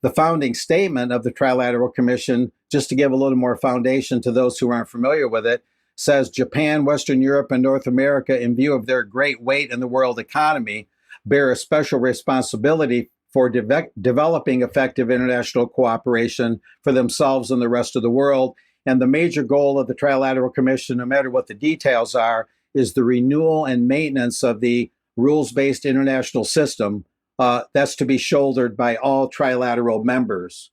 The founding statement of the Trilateral Commission, just to give a little more foundation to those who aren't familiar with it, says Japan, Western Europe, and North America, in view of their great weight in the world economy, bear a special responsibility for developing effective international cooperation for themselves and the rest of the world. And the major goal of the Trilateral Commission, no matter what the details are, is the renewal and maintenance of the rules-based international system that's to be shouldered by all trilateral members.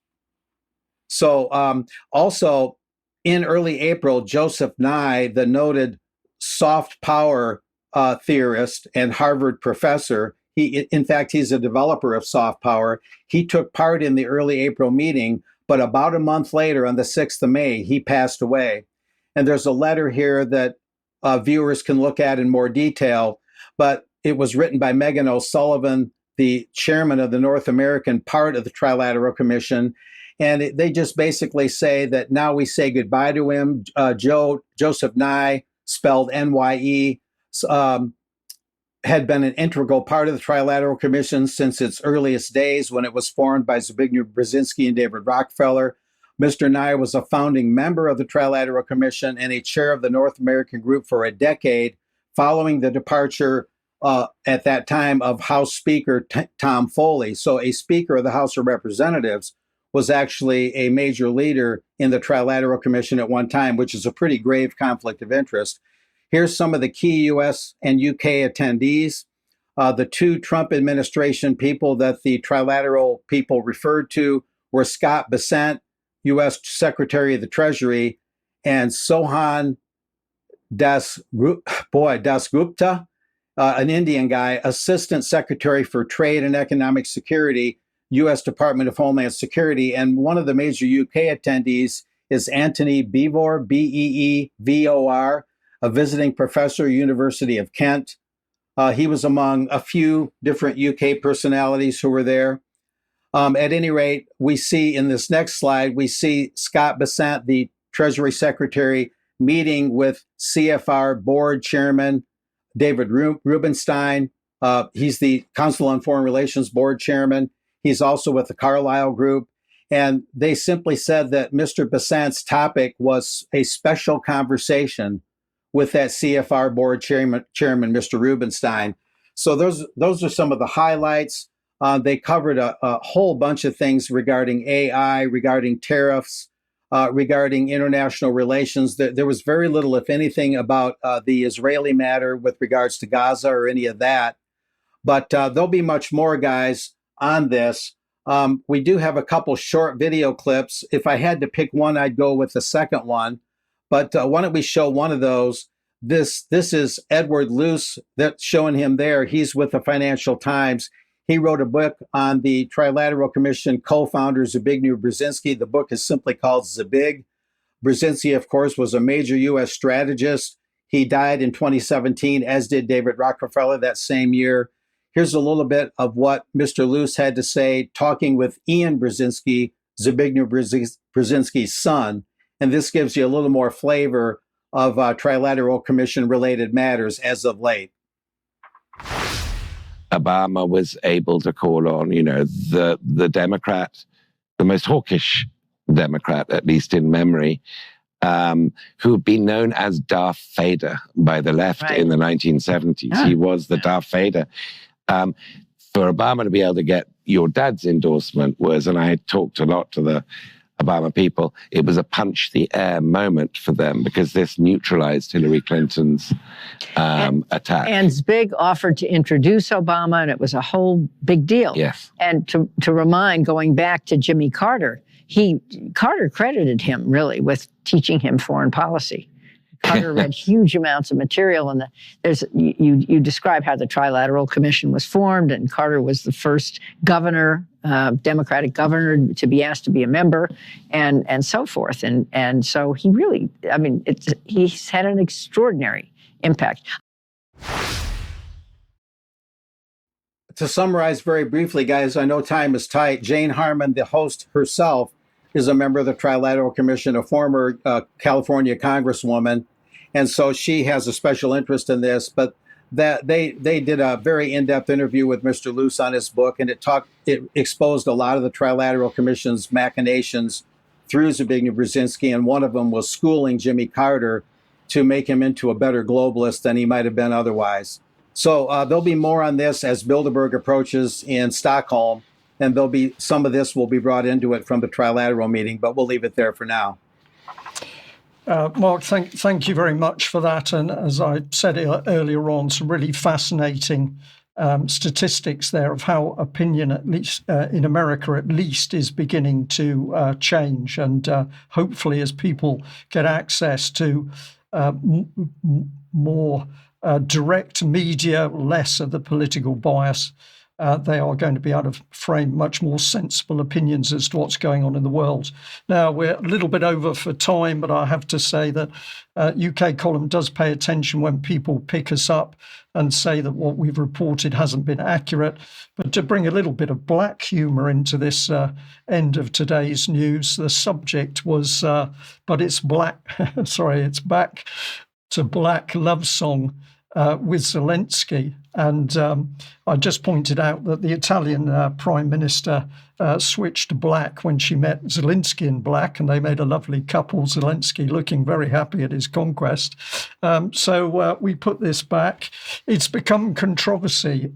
So also in early April, Joseph Nye, the noted soft power theorist and Harvard professor, in fact, he's a developer of soft power. He took part in the early April meeting, but about a month later, on the 6th of May, he passed away. And there's a letter here that viewers can look at in more detail, but it was written by Megan O'Sullivan, the chairman of the North American part of the Trilateral Commission. And they just basically say that now we say goodbye to him. Joseph Nye, spelled N-Y-E, had been an integral part of the Trilateral Commission since its earliest days when it was formed by Zbigniew Brzezinski and David Rockefeller. Mr. Nye was a founding member of the Trilateral Commission and a chair of the North American group for a decade, following the departure at that time of House Speaker Tom Foley. So a Speaker of the House of Representatives was actually a major leader in the Trilateral Commission at one time, which is a pretty grave conflict of interest. Here's some of the key U.S. and U.K. attendees. The two Trump administration people that the Trilateral people referred to were Scott Bessent, U.S. Secretary of the Treasury, and Sohan Dasgupta, an Indian guy, Assistant Secretary for Trade and Economic Security, U.S. Department of Homeland Security. And one of the major UK attendees is Anthony Beevor, B-E-E-V-O-R, a visiting professor, University of Kent. He was among a few different UK personalities who were there. At any rate, we see in this next slide, we see Scott Bessent, the Treasury Secretary, meeting with CFR Board Chairman David Rubenstein. He's the Council on Foreign Relations Board Chairman. He's also with the Carlyle Group. And they simply said that Mr. Bessent's topic was a special conversation with that CFR Board Chairman, Mr. Rubenstein. So those are some of the highlights. They covered a whole bunch of things regarding AI, regarding tariffs, regarding international relations. There was very little, if anything, about the Israeli matter with regards to Gaza or any of that. But there'll be much more, guys, on this. We do have a couple short video clips. If I had to pick one, I'd go with the second one. But why don't we show one of those? This is Edward Luce, that's showing him there. He's with the Financial Times. He wrote a book on the Trilateral Commission co-founder Zbigniew Brzezinski. The book is simply called Zbig. Brzezinski, of course, was a major U.S. strategist. He died in 2017, as did David Rockefeller that same year. Here's a little bit of what Mr. Luce had to say talking with Ian Brzezinski, Zbigniew Brzezinski's son. And this gives you a little more flavor of Trilateral Commission-related matters as of late. Obama was able to call on, the Democrat, the most hawkish Democrat, at least in memory, who had been known as Darth Vader by the left in the 1970s. He was the Darth Vader. For Obama to be able to get your dad's endorsement was, and I talked a lot to the Obama people, it was a punch the air moment for them because this neutralized Hillary Clinton's attack. And Zbig offered to introduce Obama, and it was a whole big deal. Yes. And to remind, going back to Jimmy Carter, Carter credited him really with teaching him foreign policy. Carter read huge amounts of material, and you describe how the Trilateral Commission was formed, and Carter was the first governor, Democratic governor, to be asked to be a member, and so forth. And so he really, he's had an extraordinary impact. To summarize very briefly, guys, I know time is tight. Jane Harman, the host herself, is a member of the Trilateral Commission, a former California congresswoman, and so she has a special interest in this. But that they did a very in-depth interview with Mr. Luce on his book, and it exposed a lot of the Trilateral Commission's machinations through Zbigniew Brzezinski, and one of them was schooling Jimmy Carter to make him into a better globalist than he might have been otherwise. So there'll be more on this as Bilderberg approaches in Stockholm. And there'll be some of this will be brought into it from the Trilateral meeting, but we'll leave it there for now. Mark, thank you very much for that. And as I said earlier on, some really fascinating statistics there of how opinion, at least in America, at least, is beginning to change. And hopefully, as people get access to more direct media, less of the political bias, they are going to be able to frame much more sensible opinions as to what's going on in the world. Now, we're a little bit over for time, but I have to say that UK Column does pay attention when people pick us up and say that what we've reported hasn't been accurate. But to bring a little bit of black humour into this end of today's news, the subject was, but it's black, sorry, it's back to black love song with Zelensky. And I just pointed out that the Italian Prime Minister switched to black when she met Zelensky in black, and they made a lovely couple, Zelensky looking very happy at his conquest. So we put this back. It's become controversy,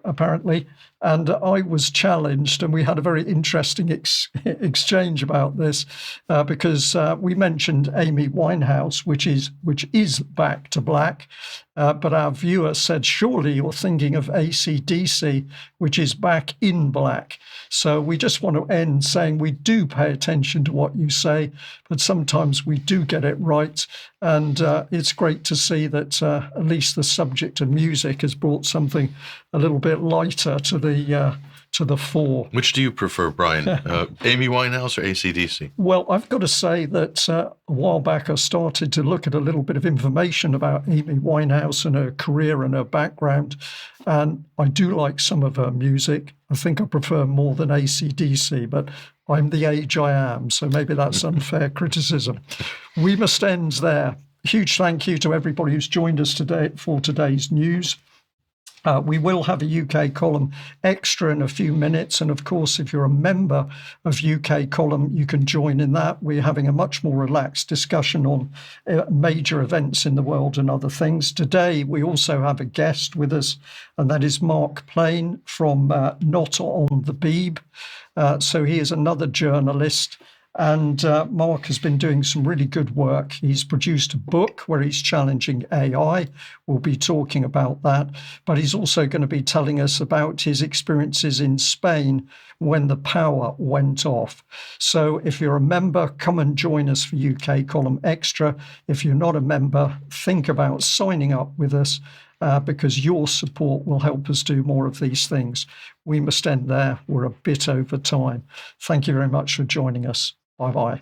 apparently, and I was challenged, and we had a very interesting exchange about this because we mentioned Amy Winehouse, which is back to black, but our viewer said, surely you're thinking of AC/DC, which is back in black. So we just want to end saying we do pay attention to what you say, but sometimes we do get it right. And it's great to see that at least the subject of music has brought something a little bit lighter to the fore. Which do you prefer, Brian? Amy Winehouse or AC/DC? Well, I've got to say that a while back I started to look at a little bit of information about Amy Winehouse and her career and her background, and I do like some of her music. I think I prefer more than AC/DC, but I'm the age I am, so maybe that's unfair criticism. We must end there. Huge thank you to everybody who's joined us today for today's news. We will have a UK column extra in a few minutes. And of course, if you're a member of UK column, you can join in that. We're having a much more relaxed discussion on major events in the world and other things. Today, we also have a guest with us, and that is Mark Playne from Not On The Beeb. So he is another journalist. And Mark has been doing some really good work. He's produced a book where he's challenging AI. We'll be talking about that. But he's also going to be telling us about his experiences in Spain when the power went off. So if you're a member, come and join us for UK Column Extra. If you're not a member, think about signing up with us. Because your support will help us do more of these things. We must end there. We're a bit over time. Thank you very much for joining us. Bye-bye.